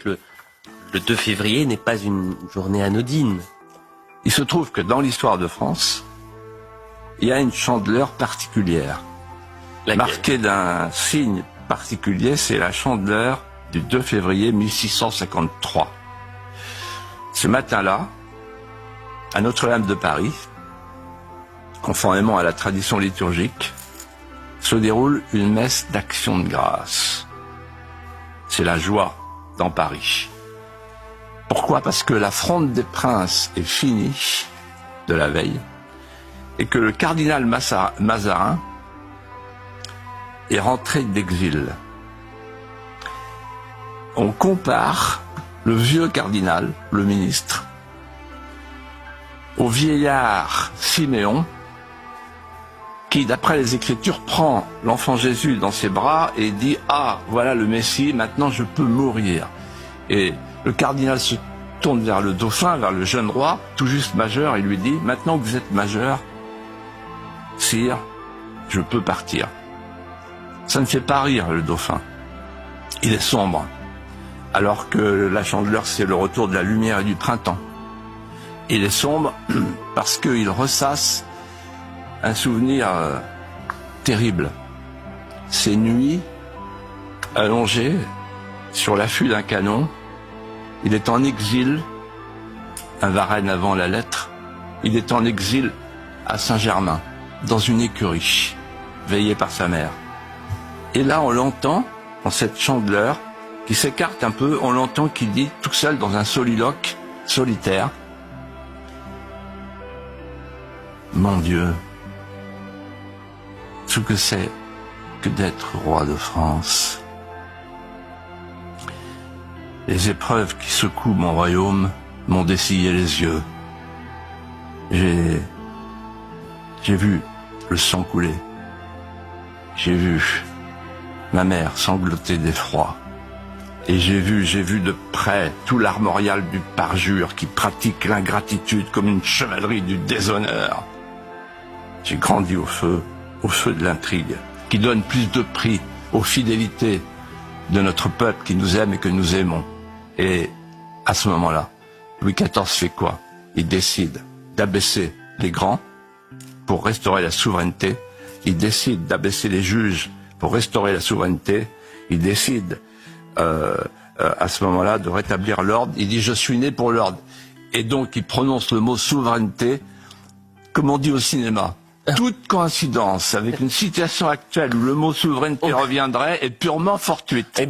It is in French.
Le 2 février n'est pas une journée anodine. Il se trouve que dans l'histoire de France, il y a une chandeleur particulière, marquée d'un signe particulier, c'est la chandeleur du 2 février 1653. Ce matin-là, à Notre-Dame de Paris, conformément à la tradition liturgique, se déroule une messe d'action de grâce. C'est la joie dans Paris. Pourquoi? Parce que la fronde des princes est finie de la veille et que le cardinal Mazarin est rentré d'exil. On compare le vieux cardinal, le ministre, au vieillard Siméon, qui, d'après les Écritures, prend l'enfant Jésus dans ses bras et dit « Ah, voilà le Messie, maintenant je peux mourir ». Et le cardinal se tourne vers le dauphin, vers le jeune roi, tout juste majeur, et lui dit « Maintenant que vous êtes majeur, sire, je peux partir ». Ça ne fait pas rire le dauphin. Il est sombre, alors que la chandeleur, c'est le retour de la lumière et du printemps. Il est sombre parce qu'il ressasse un souvenir terrible. Ces nuits allongées sur l'affût d'un canon, il est en exil, un Varenne avant la lettre, il est en exil à Saint-Germain, dans une écurie, veillée par sa mère. Et là, on l'entend, dans cette chandeleur, qui s'écarte un peu, on l'entend qui dit, tout seul dans un soliloque solitaire, « Mon Dieu, ce que c'est que d'être roi de France. Les épreuves qui secouent mon royaume m'ont dessillé les yeux. J'ai vu le sang couler. J'ai vu ma mère sangloter d'effroi. Et j'ai vu de près tout l'armorial du parjure qui pratique l'ingratitude comme une chevalerie du déshonneur. J'ai grandi au feu de l'intrigue, qui donne plus de prix aux fidélités de notre peuple qui nous aime et que nous aimons. Et à ce moment-là, Louis XIV fait quoi? Il décide d'abaisser les grands pour restaurer la souveraineté. Il décide d'abaisser les juges pour restaurer la souveraineté. Il décide à ce moment-là de rétablir l'ordre. Il dit « Je suis né pour l'ordre ». Et donc il prononce le mot souveraineté, comme on dit au cinéma. Toute coïncidence avec une situation actuelle où le mot souveraineté reviendrait est purement fortuite.